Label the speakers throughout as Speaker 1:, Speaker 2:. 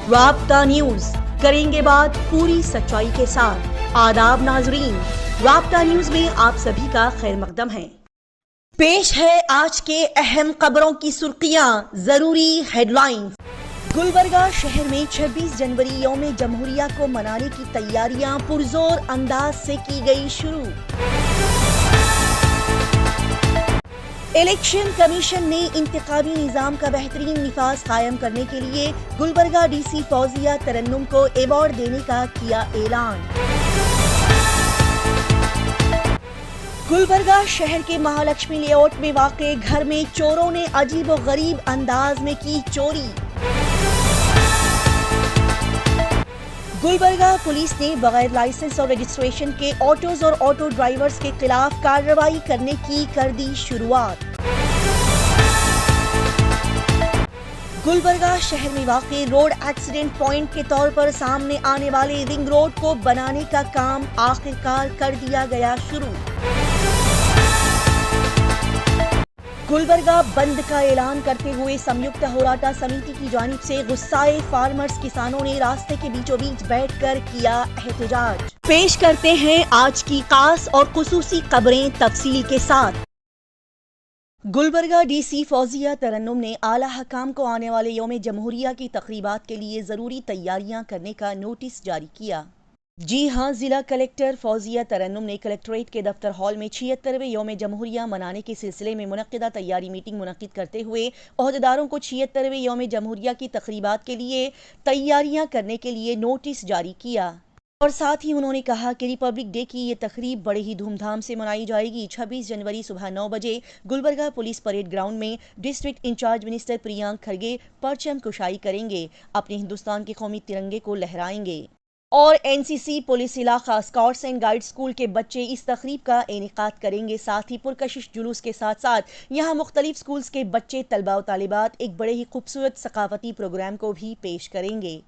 Speaker 1: राब्ता न्यूज, करेंगे बात पूरी सच्चाई के साथ। आदाब नाजरीन, राब्ता न्यूज में आप सभी का खैर मकदम है। पेश है आज के अहम खबरों की सुर्खियां, जरूरी हेडलाइंस। गुलबर्गा शहर में 26 जनवरी यौम जमहूरिया को मनाने की तैयारियां पुरजोर अंदाज से की गई शुरू। इलेक्शन कमीशन ने इंतखाबी निजाम का बेहतरीन निफाज कायम करने के लिए गुलबर्गा डीसी फौजिया तरन्नुम को अवार्ड देने का किया ऐलान। गुलबर्गा शहर के महालक्ष्मी लेआउट में वाक़े घर में चोरों ने अजीब व गरीब अंदाज में की चोरी। गुलबर्गा पुलिस ने बगैर लाइसेंस और रजिस्ट्रेशन के ऑटोज और ऑटो ड्राइवर्स के खिलाफ कार्रवाई करने की कर दी शुरुआत। गुलबर्गा शहर में वाक़े रोड एक्सीडेंट पॉइंट के तौर पर सामने आने वाले रिंग रोड को बनाने का काम आखिरकार कर दिया गया शुरू। गुलबर्गा बंद का ऐलान करते हुए संयुक्त होराटा समिति की जानिब से गुस्साए फार्मर्स किसानों ने रास्ते के बीचों बीच बैठकर किया एहतजाज। पेश करते हैं आज की खास और खुसूसी खबरें तफसील के साथ। गुलबर्गा डीसी फौजिया तरन्नुम ने आला हकाम को आने वाले यौम जमहूरिया की तकरीबात के लिए जरूरी तैयारियां करने का नोटिस जारी किया। जी हां, जिला कलेक्टर फौजिया तरन्नुम ने कलेक्ट्रेट के दफ्तर हॉल में 76वें यौम जमहूरिया मनाने के सिलसिले में मुनक्किदा तैयारी मीटिंग मुनक्किद करते हुए ओहदेदारों को 76वें यौम जमहूरिया की तकरीबात के लिए तैयारियां करने के लिए नोटिस जारी किया और साथ ही उन्होंने कहा कि रिपब्लिक डे की ये तकरीब बड़े ही धूमधाम से मनाई जाएगी। 26 जनवरी सुबह 9 बजे गुलबर्गा पुलिस परेड ग्राउंड में डिस्ट्रिक्ट इंचार्ज मिनिस्टर प्रियांक खड़गे परचम कुशाई करेंगे, अपने हिंदुस्तान के कौमी तिरंगे को लहराएंगे और एनसीसी पुलिस इलाका स्काउट्स एंड गाइड स्कूल के बच्चे इस तकरीब का इनेकाद करेंगे। साथ ही पुरकशिश जुलूस के साथ साथ यहाँ मुख्तलिफ स्कूल्स के बच्चे तलबा और तालिबात एक बड़े ही खूबसूरत सकाफती प्रोग्राम को भी पेश करेंगे।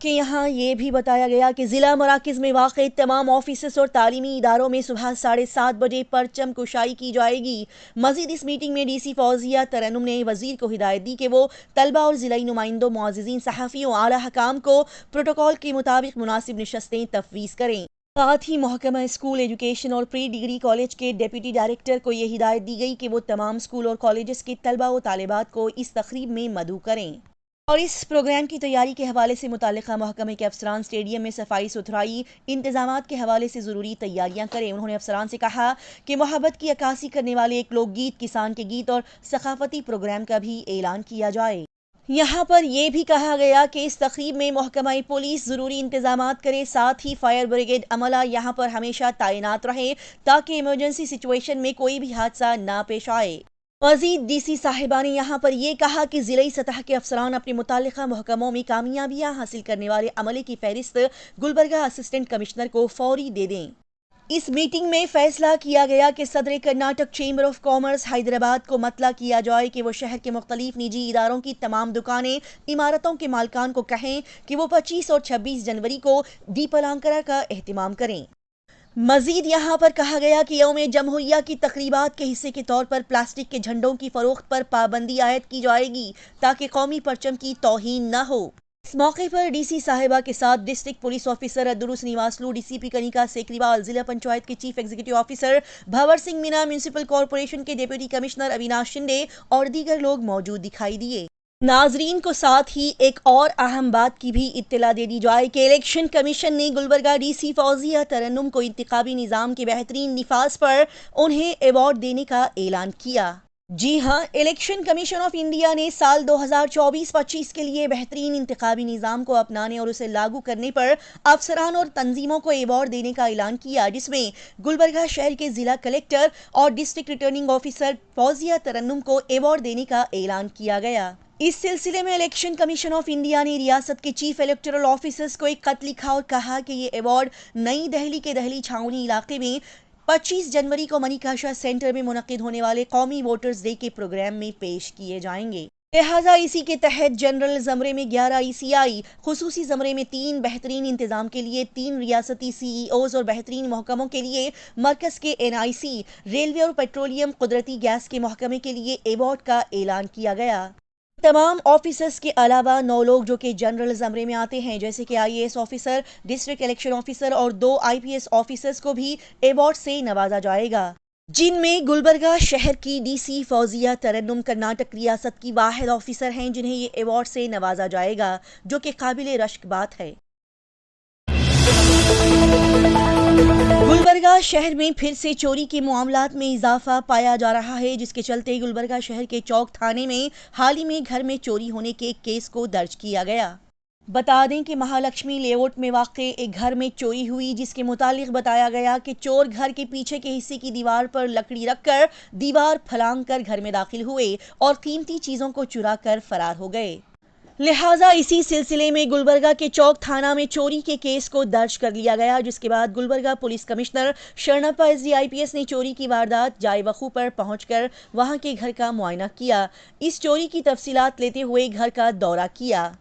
Speaker 1: कि यहाँ ये भी बताया गया कि जिला मराकज़ में वाक़ई तमाम ऑफिस और तालीमी इदारों में सुबह 7:30 बजे परचम कुशाई की जाएगी। मजीद इस मीटिंग में डीसी फौजिया तरन्नुम ने वजीर को हिदायत दी कि वो तलबा और जिलाई नुमाइंदों, मुआज़िज़ीन, सहाफ़ियों, आला हकाम को प्रोटोकॉल के मुताबिक मुनासिब नशस्तें तफवीज़ करें। साथ ही महकमा स्कूल एजुकेशन और प्री डिग्री कॉलेज के डिप्टी डायरेक्टर को यह हिदायत दी गई कि वो तमाम स्कूल और कॉलेज के तलबा और तालिबात को इस तकरीब में मदऊ करें और इस प्रोग्राम की तैयारी के हवाले से मुताल्लिका महकमे के अफसरान स्टेडियम में सफाई सुथराई इंतजामात के हवाले से ज़रूरी तैयारियां करें। उन्होंने अफसरान से कहा कि मोहब्बत की अक्कासी करने वाले एक लोकगीत, किसान के गीत और सकाफती प्रोग्राम का भी ऐलान किया जाए। यहाँ पर यह भी कहा गया कि इस तकरीब में महकमा पुलिस ज़रूरी इंतजामात करे, साथ ही फायर ब्रिगेड अमला यहाँ पर हमेशा तैनात रहे ताकि इमरजेंसी सिचुएशन में कोई भी हादसा ना पेश आए। मजीद डीसी साहिबा ने यहाँ पर यह कहा कि जिले सतह के अफसरान अपने मुताल्लिका महकमों में कामयाबियाँ हासिल करने वाले अमले की फहरिस्त गुलबर्गा असिस्टेंट कमिश्नर को फौरी दे दें। इस मीटिंग में फैसला किया गया कि सदर Karnataka chamber of commerce Hyderabad को मतला किया जाए कि वो शहर के मुख्तलिफ निजी इदारों की तमाम दुकानें, इमारतों के मालिकान को कहें कि वो 25 और 26 जनवरी को दीपालंकार का एहतमाम करें। मजीद यहाँ पर कहा गया कि यौम जमहूरिया की तकरीबात के हिस्से के तौर पर प्लास्टिक के झंडों की फरोख्त पर पाबंदी आयद की जाएगी ताकि कौमी परचम की तौहीन न हो। इस मौके पर डीसी साहिबा के साथ district police officer Abdurus Nivaslu, DCP Kanika Sikriwal, जिला पंचायत के chief executive officer Bhanwar Singh Meena, municipal corporation के डिप्टी कमिश्नर अविनाश शिंदे और दीगर लोग मौजूद दिखाई दिए। नाजरीन को साथ ही एक और अहम बात की भी इत्तला दे दी जाए कि इलेक्शन कमीशन ने गुलबर्गा डीसी फौजिया तरन्नुम को इंतखाबी निज़ाम के बेहतरीन निफाज पर उन्हें अवार्ड देने का ऐलान किया। जी हां, इलेक्शन कमीशन ऑफ इंडिया ने साल 2024-25 के लिए बेहतरीन इंतखाबी निज़ाम को अपनाने और उसे लागू करने पर अफसरान और तंजीमों को अवार्ड देने का ऐलान किया, जिसमें गुलबर्गा शहर के जिला कलेक्टर और डिस्ट्रिक्ट रिटर्निंग ऑफिसर फौजिया तरन्नुम को अवार्ड देने का ऐलान किया गया। इस सिलसिले में इलेक्शन कमीशन ऑफ इंडिया ने रियासत के चीफ इलेक्टोरल ऑफिसर्स को एक खत लिखा और कहा कि ये अवार्ड नई दिल्ली के दहली छावनी इलाके में 25 जनवरी को मनिकाशा सेंटर में मुनक्किद होने वाले कौमी वोटर्स डे के प्रोग्राम में पेश किए जाएंगे। लिहाजा इसी के तहत जनरल जमरे में 11 ईसीआई, खुसूसी जमरे में 3, बेहतरीन इंतजाम के लिए 3 रियासती सीईओज और बेहतरीन महकमों के लिए मरकज के एनआईसी, रेलवे और पेट्रोलियम कुदरती गैस के महकमे के लिए अवार्ड का ऐलान किया गया। तमाम ऑफिसर्स के अलावा 9 लोग जो कि जनरल ज़मरे में आते हैं, जैसे कि IAS officer, district election officer और 2 आईपीएस ऑफिसर्स को भी अवार्ड से नवाजा जाएगा, जिनमें गुलबर्गा शहर की डीसी फौजिया तरन्नुम कर्नाटक रियासत की वाहिद ऑफिसर हैं जिन्हें ये अवार्ड से नवाजा जाएगा, जो कि काबिल रश्क बात है। गुलबर्गा शहर में फिर से चोरी के मामलात में इजाफा पाया जा रहा है, जिसके चलते गुलबर्गा शहर के चौक थाने में हाल ही में घर में चोरी होने के एक केस को दर्ज किया गया। बता दें कि महालक्ष्मी लेआउट में वाक़े एक घर में चोरी हुई, जिसके मुतालिक बताया गया कि चोर घर के पीछे के हिस्से की दीवार पर लकड़ी रखकर दीवार फलांग कर घर में दाखिल हुए और कीमती चीज़ों को चुरा कर फरार हो गए। लिहाजा इसी सिलसिले में गुलबर्गा के चौक थाना में चोरी के केस को दर्ज कर लिया गया, जिसके बाद Gulbarga police commissioner Sharanappa SD IPS ने चोरी की वारदात जाए वकू पर पहुंचकर वहां के घर का मुआयना किया। इस चोरी की तफसीलात लेते हुए घर का दौरा किया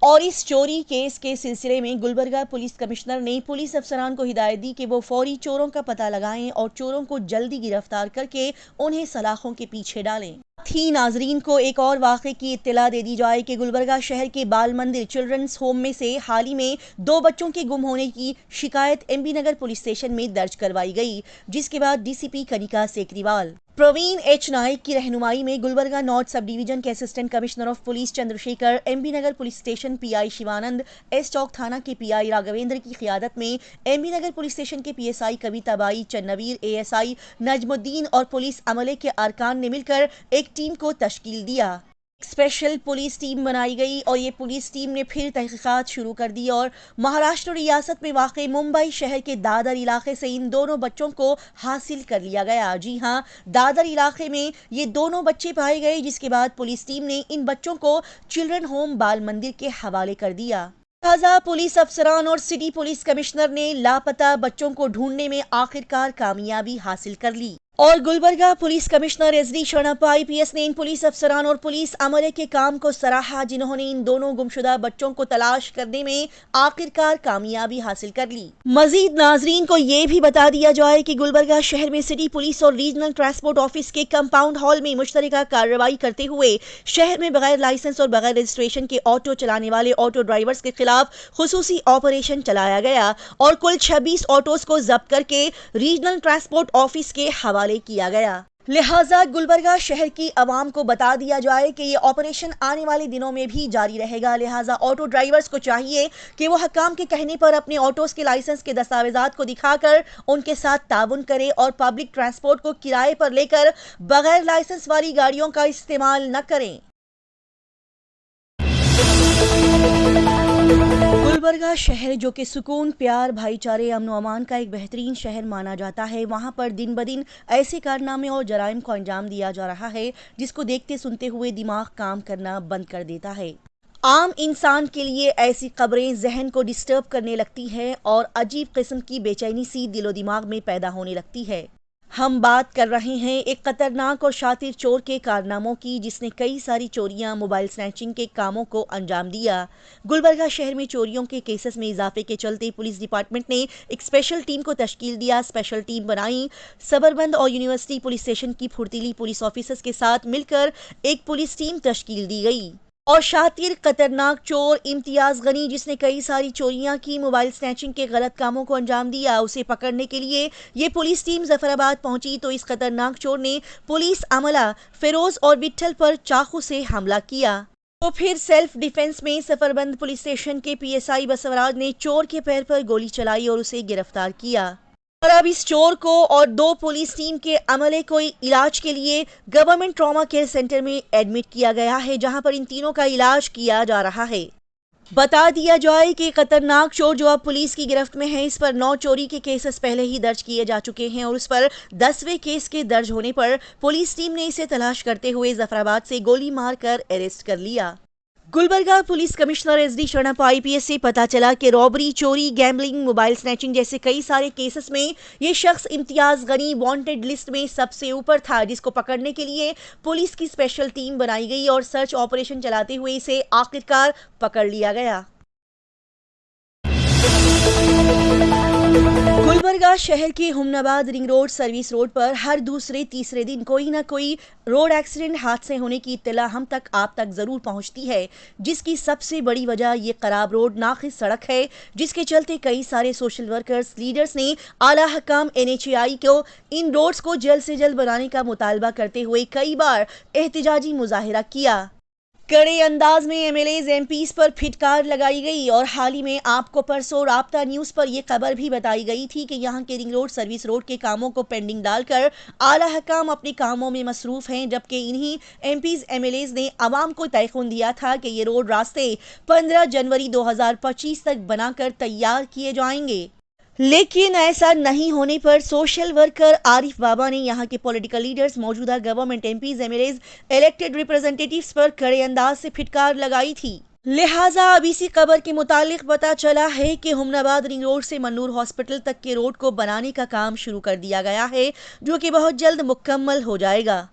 Speaker 1: और इस चोरी केस के सिलसिले में गुलबर्गा पुलिस कमिश्नर ने पुलिस अफसरान को हिदायत दी कि वो फौरी चोरों का पता लगाएं और चोरों को जल्दी गिरफ्तार करके उन्हें सलाखों के पीछे डालें। थी नाजरीन को एक और वाक़े की इत्तला दे दी जाए कि गुलबर्गा शहर के बाल मंदिर चिल्ड्रंस होम में से हाल ही में 2 बच्चों के गुम होने की शिकायत एमबी नगर पुलिस स्टेशन में दर्ज करवाई गई, जिसके बाद डीसीपी कनिका सेकरीवाल, प्रवीण एच नाइक की रहनुमाई में गुलबर्गा नॉर्थ सब डिवीजन के assistant commissioner of police Chandrashekar, MB Nagar police station PI Shivanand, S Chowk थाना के पीआई राघवेंद्र की क़ियादत में एमबी नगर पुलिस स्टेशन के पीएसआई कविता बाई, चन्नवीर, एएसआई नजमुद्दीन और पुलिस अमले के अरकान ने मिलकर एक टीम को तश्कील दिया। स्पेशल पुलिस टीम बनाई गई और ये पुलिस टीम ने फिर तहकीकात शुरू कर दी और महाराष्ट्र रियासत में वाक़ मुंबई शहर के दादर इलाके से इन दोनों बच्चों को हासिल कर लिया गया। जी हां, दादर इलाके में ये दोनों बच्चे पाए गए, जिसके बाद पुलिस टीम ने इन बच्चों को चिल्ड्रन होम बाल मंदिर के हवाले कर दिया। लिहाजा पुलिस अफसरान और सिटी पुलिस कमिश्नर ने लापता बच्चों को ढूंढने में आखिरकार कामयाबी हासिल कर ली और Gulbarga police commissioner SD Sharanappa IPS ने इन पुलिस अफसरान और पुलिस अमले के काम को सराहा, जिन्होंने इन दोनों गुमशुदा बच्चों को तलाश करने में आखिरकार कामयाबी हासिल कर ली। मजीद नाजरीन को ये भी बता दिया जाए कि गुलबर्गा शहर में सिटी पुलिस और रीजनल ट्रांसपोर्ट ऑफिस के कंपाउंड हॉल में मुश्तरका कार्रवाई करते हुए शहर में बगैर लाइसेंस और बगैर रजिस्ट्रेशन के ऑटो चलाने वाले ऑटो ड्राइवर्स के खिलाफ खुसूसी ऑपरेशन चलाया गया और कुल 26 ऑटोज को जब्त करके रीजनल ट्रांसपोर्ट ऑफिस के हवाले किया गया। लिहाजा गुलबर्गा शहर की आवाम को बता दिया जाए कि ये ऑपरेशन आने वाले दिनों में भी जारी रहेगा। लिहाजा ऑटो ड्राइवर्स को चाहिए कि वो हकाम के कहने पर अपने ऑटोज के लाइसेंस के दस्तावेजात को दिखाकर उनके साथ ताउन करें और पब्लिक ट्रांसपोर्ट को किराए पर लेकर बगैर लाइसेंस वाली गाड़ियों का इस्तेमाल न करें। गुलबर्गा शहर जो कि सुकून, प्यार, भाईचारे, अमन अमान का एक बेहतरीन शहर माना जाता है, वहाँ पर दिन ब दिन ऐसे कारनामे और जराइम को अंजाम दिया जा रहा है जिसको देखते सुनते हुए दिमाग काम करना बंद कर देता है। आम इंसान के लिए ऐसी खबरें जहन को डिस्टर्ब करने लगती है और अजीब किस्म की बेचैनी सी दिलो दिमाग में पैदा होने लगती है। हम बात कर रहे हैं एक खतरनाक और शातिर चोर के कारनामों की, जिसने कई सारी चोरियां, मोबाइल स्नैचिंग के कामों को अंजाम दिया। गुलबर्गा शहर में चोरियों के केसेस में इजाफे के चलते पुलिस डिपार्टमेंट ने एक स्पेशल टीम को तश्कील दिया। स्पेशल टीम बनाई। सबरबंद और यूनिवर्सिटी पुलिस स्टेशन की फुर्तीली पुलिस ऑफिसर्स के साथ मिलकर एक पुलिस टीम तश्कील दी गई और शातिर खतरनाक चोर इम्तियाज गनी, जिसने कई सारी चोरियां की, मोबाइल स्नैचिंग के गलत कामों को अंजाम दिया, उसे पकड़ने के लिए ये पुलिस टीम जफराबाद पहुंची तो इस खतरनाक चोर ने पुलिस अमला फिरोज और विट्ठल पर चाकू से हमला किया। तो फिर सेल्फ डिफेंस में सफरबंद पुलिस स्टेशन के पीएसआई बसवराज ने चोर के पैर पर गोली चलाई और उसे गिरफ्तार किया और अब इस चोर को और 2 पुलिस टीम के अमले को इलाज के लिए गवर्नमेंट ट्रॉमा केयर सेंटर में एडमिट किया गया है, जहां पर इन तीनों का इलाज किया जा रहा है। बता दिया जाए कि खतरनाक चोर जो अब पुलिस की गिरफ्त में है, इस पर 9 चोरी के केसेस पहले ही दर्ज किए जा चुके हैं और उस पर 10वें केस के दर्ज होने पर पुलिस टीम ने इसे तलाश करते हुए जफराबाद से गोली मारकर अरेस्ट कर लिया। Gulbarga police commissioner SD Sharanappa IPS से पता चला कि रॉबरी, चोरी, गैम्बलिंग, मोबाइल स्नैचिंग जैसे कई सारे केसेस में ये शख्स इम्तियाज गनी वांटेड लिस्ट में सबसे ऊपर था, जिसको पकड़ने के लिए पुलिस की स्पेशल टीम बनाई गई और सर्च ऑपरेशन चलाते हुए इसे आखिरकार पकड़ लिया गया। गुलबर्गा शहर के Humnabad ring road service road पर हर दूसरे तीसरे दिन कोई ना कोई रोड एक्सीडेंट हादसे होने की इत्तला हम तक आप तक जरूर पहुंचती है, जिसकी सबसे बड़ी वजह ये खराब रोड नाखिस सड़क है, जिसके चलते कई सारे सोशल वर्कर्स लीडर्स ने आला हकाम NHAI को इन रोड्स को जल्द से जल्द बनाने का मुतालबा करते हुए कई बार एहतजाजी मुजाहिरा किया। कड़े अंदाज में MLAs MPs पर फिटकार लगाई गई और हाल ही में आपको परसों राब्ता न्यूज पर यह खबर भी बताई गई थी कि यहां के रिंग रोड सर्विस रोड के कामों को पेंडिंग डालकर आला हकाम अपने कामों में मसरूफ हैं, जबकि इन्हीं MPs MLAs ने आवाम को तयखुन दिया था कि ये रोड रास्ते 15 जनवरी 2025 तक बनाकर तैयार किए जाएंगे। लेकिन ऐसा नहीं होने पर सोशल वर्कर आरिफ बाबा ने यहां के पॉलिटिकल लीडर्स, मौजूदा government MPs MLAs, elected representatives पर कड़े अंदाज से फिटकार लगाई थी। लिहाजा अब इसी खबर के मुतालिक पता चला है कि हुमनाबाद रिंग रोड से मन्नूर हॉस्पिटल तक के रोड को बनाने का काम शुरू कर दिया गया है, जो कि बहुत जल्द मुकम्मल हो जाएगा।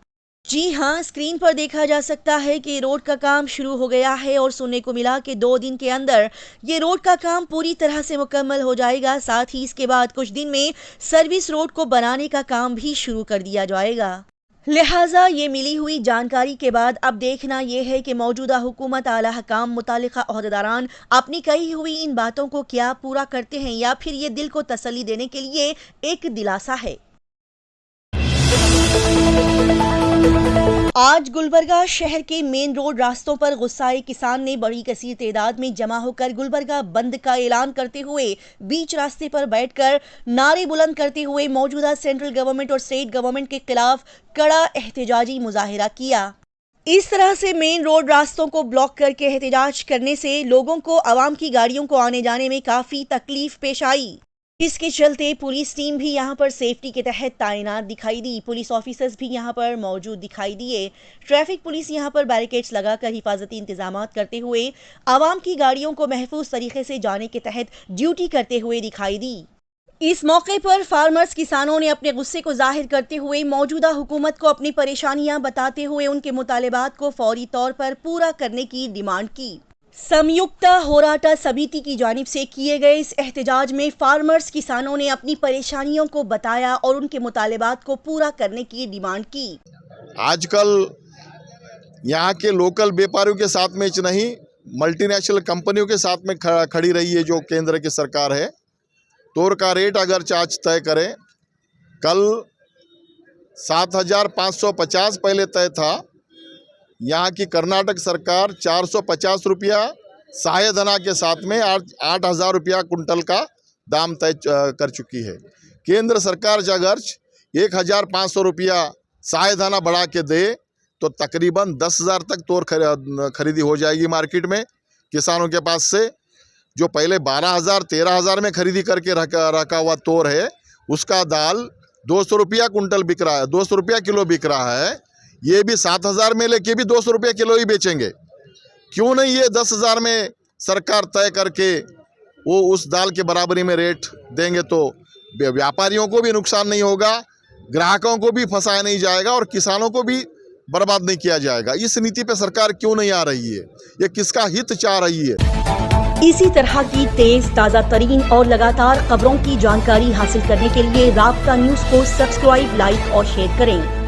Speaker 1: जी हां, स्क्रीन पर देखा जा सकता है कि रोड का काम शुरू हो गया है और सुनने को मिला कि 2 दिन के अंदर ये रोड का काम पूरी तरह से मुकम्मल हो जाएगा। साथ ही इसके बाद कुछ दिन में सर्विस रोड को बनाने का काम भी शुरू कर दिया जाएगा। लिहाजा ये मिली हुई जानकारी के बाद अब देखना यह है कि मौजूदा हुकूमत, आला हकाम, मुतालिका ओहदेदारान अपनी कही हुई इन बातों को क्या पूरा करते हैं या फिर ये दिल को तसल्ली देने के लिए एक दिलासा है। आज गुलबर्गा शहर के मेन रोड रास्तों पर गुस्साए किसान ने बड़ी कसीर तादाद में जमा होकर गुलबर्गा बंद का ऐलान करते हुए बीच रास्ते पर बैठकर नारे बुलंद करते हुए मौजूदा सेंट्रल गवर्नमेंट और स्टेट गवर्नमेंट के खिलाफ कड़ा एहतजाजी मुजाहिरा किया। इस तरह से मेन रोड रास्तों को ब्लॉक करके एहतजाज करने से लोगों को, आवाम की गाड़ियों को आने जाने में काफी तकलीफ पेश आई। इसके चलते पुलिस टीम भी यहां पर सेफ्टी के तहत तैनात दिखाई दी। पुलिस ऑफिसर्स भी यहां पर मौजूद दिखाई दिए। ट्रैफिक पुलिस यहां पर बैरिकेड्स लगाकर हिफाजती इंतजामात करते हुए आवाम की गाड़ियों को महफूज तरीके से जाने के तहत ड्यूटी करते हुए दिखाई दी। इस मौके पर फार्मर्स किसानों ने अपने गुस्से को जाहिर करते हुए मौजूदा हुकूमत को अपनी परेशानियां बताते हुए उनके मुतालिबात को फौरी तौर पर पूरा करने की डिमांड की। संयुक्त होराटा समिति की जानिब से किए गए इस एहतजाज में फार्मर्स किसानों ने अपनी परेशानियों को बताया और उनके मुतालिबात को पूरा करने की डिमांड की।
Speaker 2: आजकल यहाँ के लोकल व्यापारियों के साथ में नहीं, मल्टीनेशनल कंपनियों के साथ में खड़ी रही है जो केंद्र की सरकार है। तोर का रेट अगर आज तय करें, कल 7,550 पहले तय था। यहाँ की कर्नाटक सरकार 450 रुपया सहाय धना के साथ में 8,000 रुपया कुंटल का दाम तय कर चुकी है। केंद्र सरकार अगर 1,500 रुपया सहाय धना बढ़ा के दे तो तकरीबन 10,000 तक तोर खरीदी हो जाएगी मार्केट में किसानों के पास से। जो पहले 12,000 13,000 में खरीदी करके रखा हुआ तोर है, उसका दाल 200 रुपया कुंटल बिक रहा है, 200 रुपया किलो बिक रहा है। ये भी 7,000 में लेके भी 200 रुपये किलो ही बेचेंगे। क्यों नहीं ये 10,000 में सरकार तय करके वो उस दाल के बराबरी में रेट देंगे तो व्यापारियों को भी नुकसान नहीं होगा, ग्राहकों को भी फंसाया नहीं जाएगा और किसानों को भी बर्बाद नहीं किया जाएगा। इस नीति पे सरकार क्यों नहीं आ रही है? ये किसका हित चाह रही है?
Speaker 1: इसी तरह की तेज, ताज़ा तरीन और लगातार खबरों की जानकारी हासिल करने के लिए राब्ता न्यूज को सब्सक्राइब, लाइक और शेयर करें।